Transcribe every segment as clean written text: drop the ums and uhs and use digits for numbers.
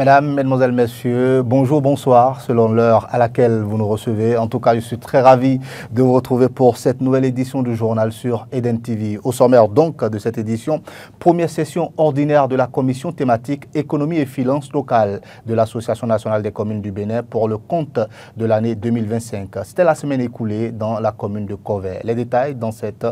Mesdames, Mesdemoiselles, Messieurs, bonjour, bonsoir, selon l'heure à laquelle vous nous recevez. En tout cas, je suis très ravi de vous retrouver pour cette nouvelle édition du journal sur Eden TV. Au sommaire donc de cette édition, première session ordinaire de la commission thématique économie et finances locales de l'Association nationale des communes du Bénin pour le compte de l'année 2025. C'était la semaine écoulée dans la commune de Kové. Les détails dans cette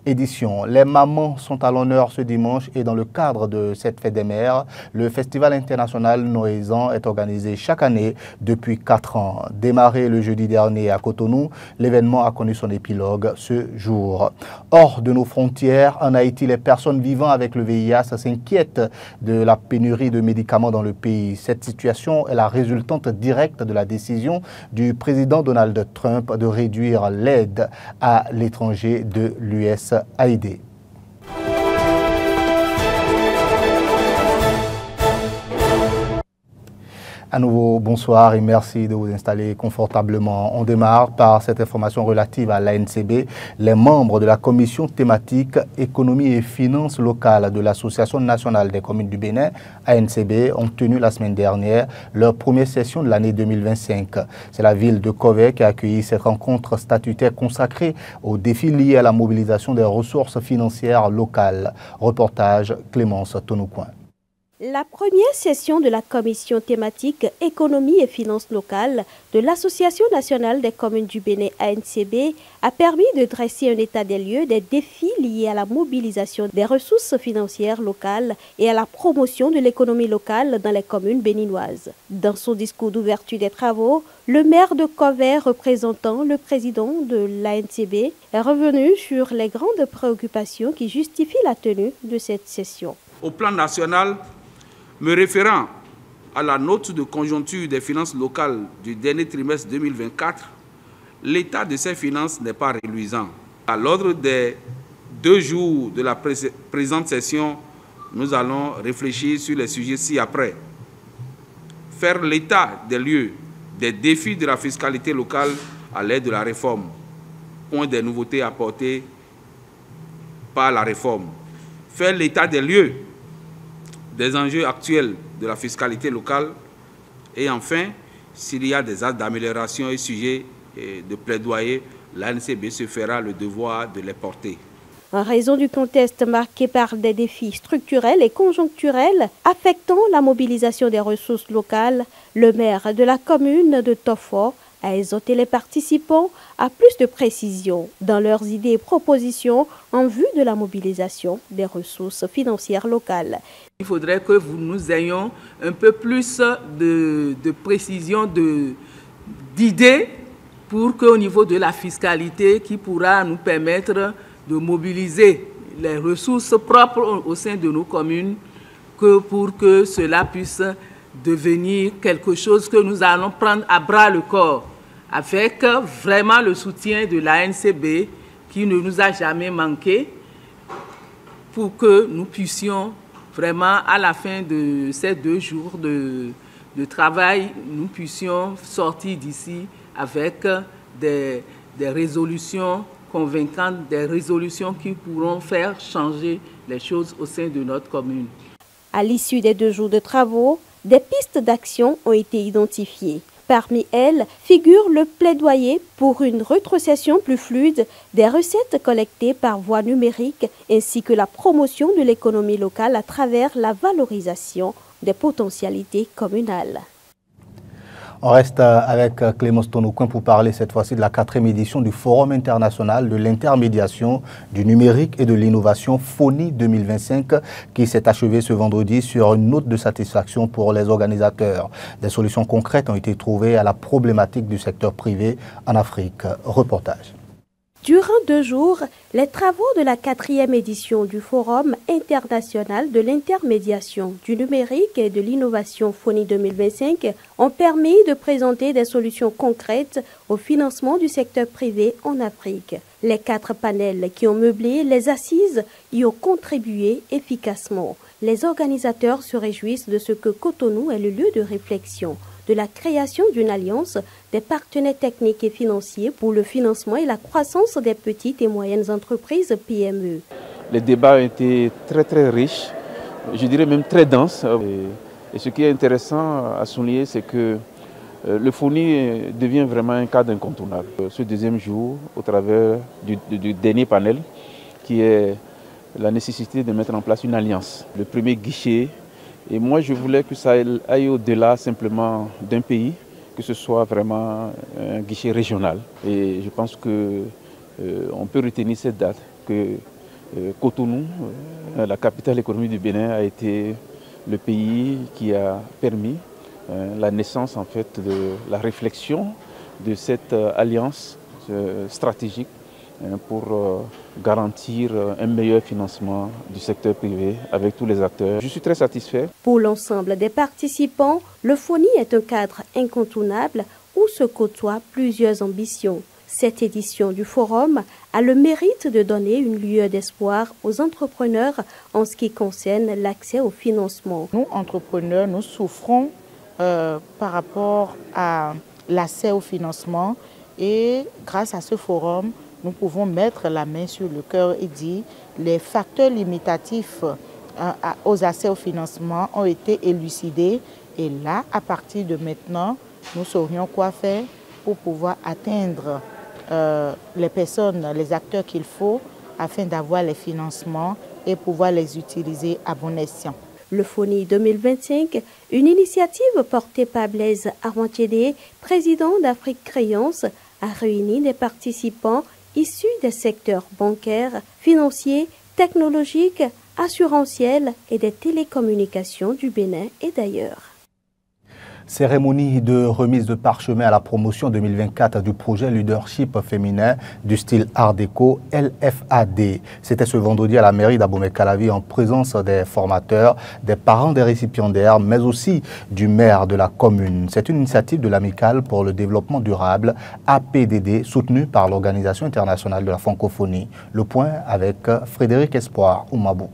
édition. Les mamans sont à l'honneur ce dimanche et dans le cadre de cette fête des mères, le Festival international Noël est organisé chaque année depuis 4 ans. Démarré le jeudi dernier à Cotonou, l'événement a connu son épilogue ce jour. Hors de nos frontières, en Haïti, les personnes vivant avec le VIH s'inquiètent de la pénurie de médicaments dans le pays. Cette situation est la résultante directe de la décision du président Donald Trump de réduire l'aide à l'étranger de l'USAID. À nouveau, bonsoir et merci de vous installer confortablement. On démarre par cette information relative à l'ANCB. Les membres de la commission thématique économie et finances locales de l'Association nationale des communes du Bénin, ANCB, ont tenu la semaine dernière leur première session de l'année 2025. C'est la ville de Kové qui a accueilli cette rencontre statutaire consacrée aux défis liés à la mobilisation des ressources financières locales. Reportage Clémence Tonoucoin. La première session de la commission thématique économie et finances locales de l'Association nationale des communes du Bénin ANCB a permis de dresser un état des lieux des défis liés à la mobilisation des ressources financières locales et à la promotion de l'économie locale dans les communes béninoises. Dans son discours d'ouverture des travaux, le maire de Kové, représentant le président de l'ANCB, est revenu sur les grandes préoccupations qui justifient la tenue de cette session. Au plan national, me référant à la note de conjoncture des finances locales du dernier trimestre 2024, l'état de ces finances n'est pas reluisant. À l'ordre des 2 jours de la présente session, nous allons réfléchir sur les sujets ci-après. Faire l'état des lieux des défis de la fiscalité locale à l'aide de la réforme. Point des nouveautés apportées par la réforme. Faire l'état des lieux des enjeux actuels de la fiscalité locale et enfin, s'il y a des actes d'amélioration et sujets de plaidoyer, l'ANCB se fera le devoir de les porter. En raison du contexte marqué par des défis structurels et conjoncturels affectant la mobilisation des ressources locales, le maire de la commune de Tofo a exhorté les participants à plus de précision dans leurs idées et propositions en vue de la mobilisation des ressources financières locales. Il faudrait que nous ayons un peu plus de précision, d'idées pour qu'au niveau de la fiscalité qui pourra nous permettre de mobiliser les ressources propres au sein de nos communes, pour que cela puisse devenir quelque chose que nous allons prendre à bras le corps, avec vraiment le soutien de l'ANCB qui ne nous a jamais manqué, pour que nous puissions vraiment, à la fin de ces 2 jours de travail, nous puissions sortir d'ici avec des résolutions convaincantes, des résolutions qui pourront faire changer les choses au sein de notre commune. À l'issue des 2 jours de travaux, des pistes d'action ont été identifiées. Parmi elles figure le plaidoyer pour une rétrocession plus fluide des recettes collectées par voie numérique ainsi que la promotion de l'économie locale à travers la valorisation des potentialités communales. On reste avec Clémence Tonoucoin pour parler cette fois-ci de la 4e édition du Forum international de l'intermédiation du numérique et de l'innovation FONI 2025 qui s'est achevé ce vendredi sur une note de satisfaction pour les organisateurs. Des solutions concrètes ont été trouvées à la problématique du secteur privé en Afrique. Reportage. Durant 2 jours, les travaux de la 4e édition du Forum international de l'intermédiation du numérique et de l'innovation FONI 2025 ont permis de présenter des solutions concrètes au financement du secteur privé en Afrique. Les 4 panels qui ont meublé les assises y ont contribué efficacement. Les organisateurs se réjouissent de ce que Cotonou est le lieu de réflexion, de la création d'une alliance des partenaires techniques et financiers pour le financement et la croissance des petites et moyennes entreprises PME. Les débats ont été très riches, je dirais même très denses. Et ce qui est intéressant à souligner, c'est que le FONI devient vraiment un cadre incontournable. Ce deuxième jour, au travers du dernier panel, qui est la nécessité de mettre en place une alliance, le premier guichet. Et moi, je voulais que ça aille au-delà simplement d'un pays, que ce soit vraiment un guichet régional. Et je pense qu'on peut retenir cette date, que Cotonou, la capitale économique du Bénin, a été le pays qui a permis la naissance en fait de la réflexion de cette alliance stratégique pour garantir un meilleur financement du secteur privé avec tous les acteurs. Je suis très satisfait. Pour l'ensemble des participants, le FONI est un cadre incontournable où se côtoient plusieurs ambitions. Cette édition du forum a le mérite de donner une lueur d'espoir aux entrepreneurs en ce qui concerne l'accès au financement. Nous, entrepreneurs, nous souffrons par rapport à l'accès au financement et grâce à ce forum, nous pouvons mettre la main sur le cœur et dire les facteurs limitatifs aux accès au financement ont été élucidés et là, à partir de maintenant, nous saurions quoi faire pour pouvoir atteindre les personnes, les acteurs qu'il faut afin d'avoir les financements et pouvoir les utiliser à bon escient. Le FONI 2025, une initiative portée par Blaise Arwantiédé, président d'Afrique Créance, a réuni des participants issus des secteurs bancaires, financiers, technologiques, assurantiels et des télécommunications du Bénin et d'ailleurs. Cérémonie de remise de parchemin à la promotion 2024 du projet Leadership féminin du style Art Déco LFAD. C'était ce vendredi à la mairie d'Abomey-Calavi en présence des formateurs, des parents des récipiendaires, mais aussi du maire de la commune. C'est une initiative de l'Amicale pour le développement durable APDD soutenue par l'Organisation internationale de la francophonie. Le point avec Frédéric Espoir Oumabou.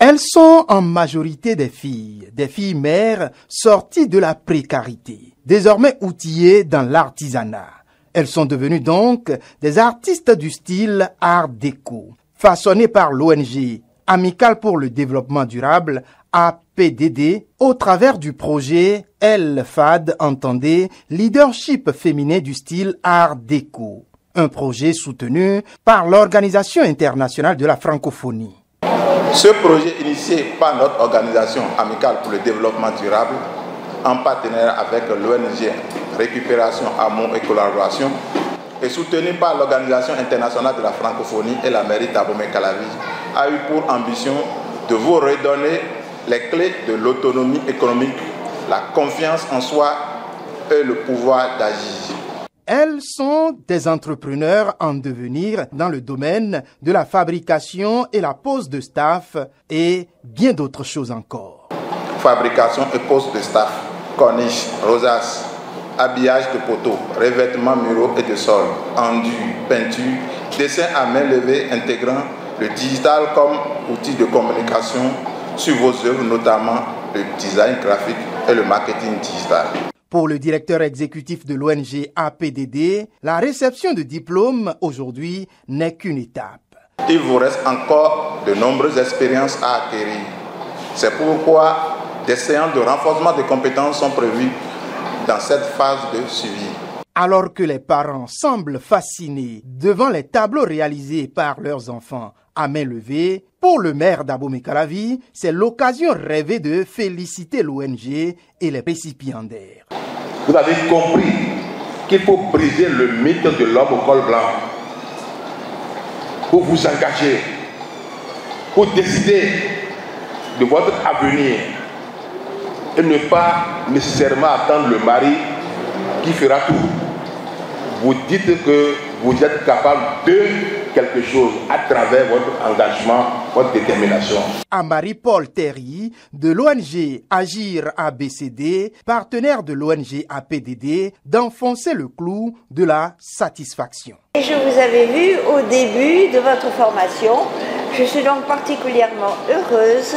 Elles sont en majorité des filles mères sorties de la précarité, désormais outillées dans l'artisanat. Elles sont devenues donc des artistes du style Art Déco, façonnées par l'ONG Amicale pour le développement durable APDD au travers du projet LFAD, entendez Leadership féminin du style Art Déco, un projet soutenu par l'Organisation internationale de la francophonie. Ce projet initié par notre organisation Amicale pour le développement durable, en partenariat avec l'ONG Récupération, Amour et Collaboration, et soutenu par l'Organisation internationale de la francophonie et la mairie d'Abomey-Calavi, a eu pour ambition de vous redonner les clés de l'autonomie économique, la confiance en soi et le pouvoir d'agir. Elles sont des entrepreneurs en devenir dans le domaine de la fabrication et la pose de staff et bien d'autres choses encore. Fabrication et pose de staff, corniche, rosace, habillage de poteaux, revêtements muraux et de sol, enduit, peinture, dessin à main levée intégrant le digital comme outil de communication sur vos œuvres, notamment le design graphique et le marketing digital. Pour le directeur exécutif de l'ONG APDD, la réception de diplôme aujourd'hui n'est qu'une étape. Il vous reste encore de nombreuses expériences à acquérir. C'est pourquoi des séances de renforcement des compétences sont prévues dans cette phase de suivi. Alors que les parents semblent fascinés devant les tableaux réalisés par leurs enfants à main levée, pour le maire d'Abomey-Calavi, c'est l'occasion rêvée de féliciter l'ONG et les récipiendaires. Vous avez compris qu'il faut briser le mythe de l'homme au col blanc pour vous engager, pour décider de votre avenir et ne pas nécessairement attendre le mari qui fera tout. Vous dites que vous êtes capable de quelque chose à travers votre engagement, votre détermination. À Marie-Paul Terry de l'ONG Agir ABCD, partenaire de l'ONG APDD, d'enfoncer le clou de la satisfaction. Et je vous avais vu au début de votre formation. Je suis donc particulièrement heureuse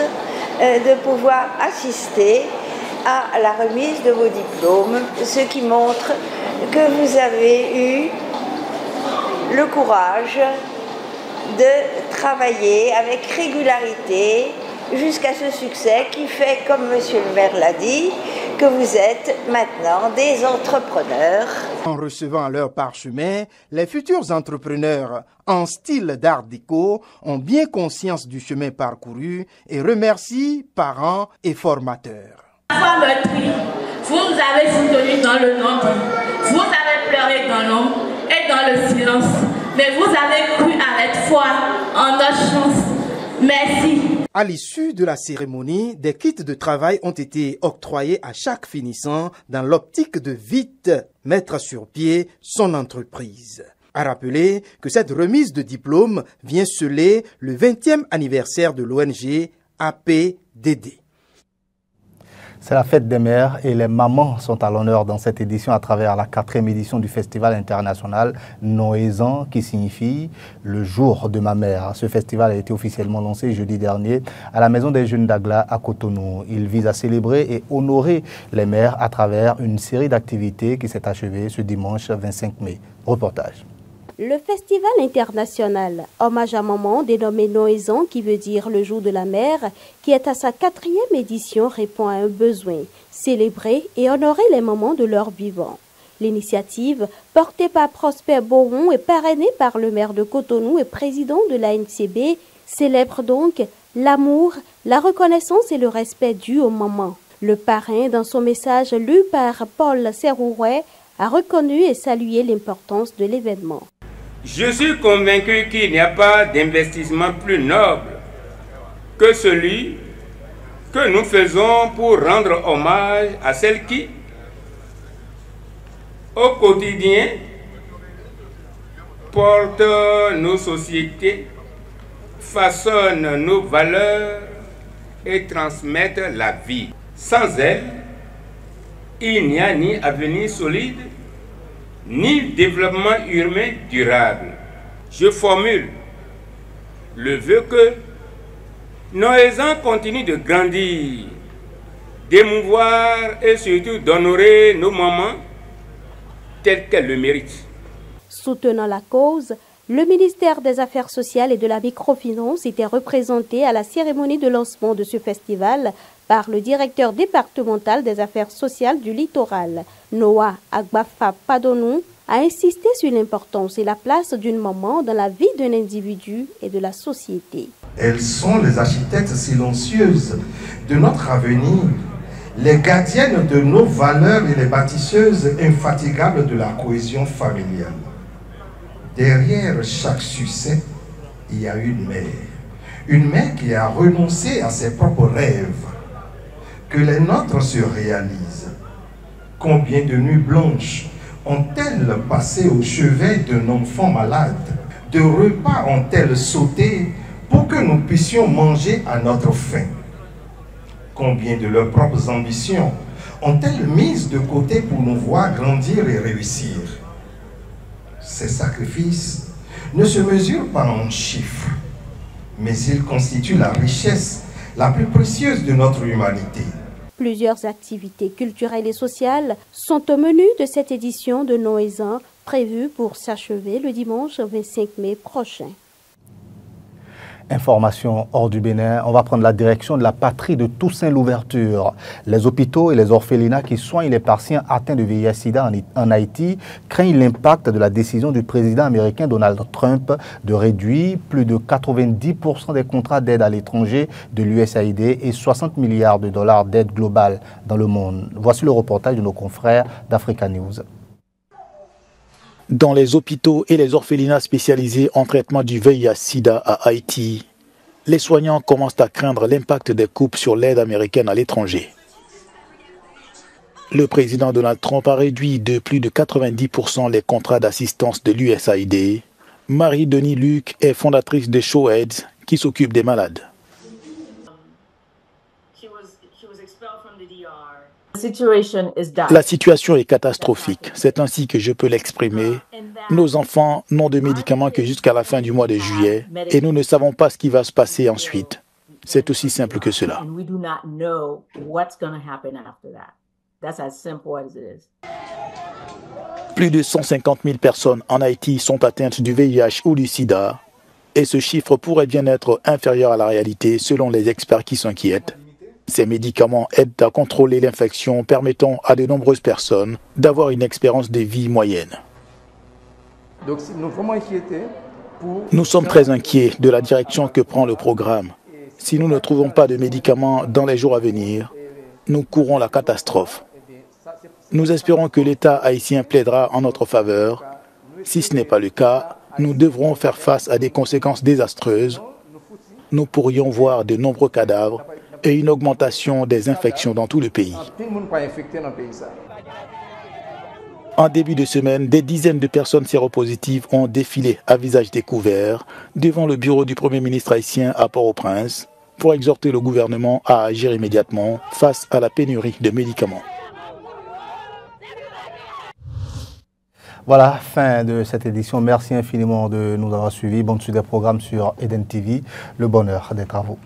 de pouvoir assister à la remise de vos diplômes, ce qui montre que vous avez eu le courage de travailler avec régularité jusqu'à ce succès qui fait, comme Monsieur le maire l'a dit, que vous êtes maintenant des entrepreneurs. En recevant leur parchemin, les futurs entrepreneurs en style d'art déco ont bien conscience du chemin parcouru et remercient parents et formateurs. Enfants meurtris, vous nous avez soutenus dans le nombre, vous avez pleuré dans l'ombre et dans le silence, mais vous avez cru avec foi en notre chance. Merci. À l'issue de la cérémonie, des kits de travail ont été octroyés à chaque finissant dans l'optique de vite mettre sur pied son entreprise. À rappeler que cette remise de diplôme vient sceller le 20e anniversaire de l'ONG APDD. C'est la fête des mères et les mamans sont à l'honneur dans cette édition à travers la 4e édition du festival international Noël qui signifie le jour de ma mère. Ce festival a été officiellement lancé jeudi dernier à la Maison des Jeunes d'Agla à Cotonou. Il vise à célébrer et honorer les mères à travers une série d'activités qui s'est achevée ce dimanche 25 mai. Reportage. Le festival international Hommage à Maman, dénommé Noël, qui veut dire le jour de la mère, qui est à sa 4e édition, répond à un besoin, célébrer et honorer les mamans de leur vivant. L'initiative, portée par Prosper Boron et parrainée par le maire de Cotonou et président de l'ANCB, célèbre donc l'amour, la reconnaissance et le respect dû aux mamans. Le parrain, dans son message lu par Paul Serrouet, a reconnu et salué l'importance de l'événement. Je suis convaincu qu'il n'y a pas d'investissement plus noble que celui que nous faisons pour rendre hommage à celles qui, au quotidien, portent nos sociétés, façonnent nos valeurs et transmettent la vie. Sans elles, il n'y a ni avenir solide, ni développement humain durable. Je formule le vœu que Noël continue de grandir, d'émouvoir et surtout d'honorer nos mamans telles qu'elles le méritent. Soutenant la cause, le ministère des Affaires sociales et de la microfinance était représenté à la cérémonie de lancement de ce festival par le directeur départemental des affaires sociales du littoral, Noah Agbafa Padonou, a insisté sur l'importance et la place d'une maman dans la vie d'un individu et de la société. Elles sont les architectes silencieuses de notre avenir, les gardiennes de nos valeurs et les bâtisseuses infatigables de la cohésion familiale. Derrière chaque succès, il y a une mère qui a renoncé à ses propres rêves. Que les nôtres se réalisent. Combien de nuits blanches ont-elles passé au chevet d'un enfant malade? De repas ont-elles sauté pour que nous puissions manger à notre faim? Combien de leurs propres ambitions ont-elles mises de côté pour nous voir grandir et réussir? Ces sacrifices ne se mesurent pas en chiffres, mais ils constituent la richesse la plus précieuse de notre humanité. Plusieurs activités culturelles et sociales sont au menu de cette édition de Noël prévue pour s'achever le dimanche 25 mai prochain. Information hors du Bénin, on va prendre la direction de la patrie de Toussaint Louverture. Les hôpitaux et les orphelinats qui soignent les patients atteints de VIH-Sida en Haïti craignent l'impact de la décision du président américain Donald Trump de réduire plus de 90% des contrats d'aide à l'étranger de l'USAID et 60 milliards de dollars d'aide globale dans le monde. Voici le reportage de nos confrères d'Africa News. Dans les hôpitaux et les orphelinats spécialisés en traitement du VIH-Sida à Haïti, les soignants commencent à craindre l'impact des coupes sur l'aide américaine à l'étranger. Le président Donald Trump a réduit de plus de 90% les contrats d'assistance de l'USAID. Marie-Denis Luc est fondatrice de ShowAids qui s'occupe des malades. La situation est catastrophique, c'est ainsi que je peux l'exprimer. Nos enfants n'ont de médicaments que jusqu'à la fin du mois de juillet et nous ne savons pas ce qui va se passer ensuite. C'est aussi simple que cela. Plus de 150 000 personnes en Haïti sont atteintes du VIH ou du sida. Et ce chiffre pourrait bien être inférieur à la réalité selon les experts qui s'inquiètent. Ces médicaments aident à contrôler l'infection, permettant à de nombreuses personnes d'avoir une espérance de vie moyenne. Donc, nous sommes inquiétés Nous sommes très inquiets de la direction que prend le programme. Si nous ne trouvons pas de médicaments dans les jours à venir, nous courons la catastrophe. Nous espérons que l'État haïtien plaidera en notre faveur. Si ce n'est pas le cas, nous devrons faire face à des conséquences désastreuses. Nous pourrions voir de nombreux cadavres et une augmentation des infections dans tout le pays. En début de semaine, des dizaines de personnes séropositives ont défilé à visage découvert devant le bureau du Premier ministre haïtien à Port-au-Prince pour exhorter le gouvernement à agir immédiatement face à la pénurie de médicaments. Voilà, fin de cette édition. Merci infiniment de nous avoir suivis. Bonne suite des programmes sur Eden TV. Le bonheur d'être à vous.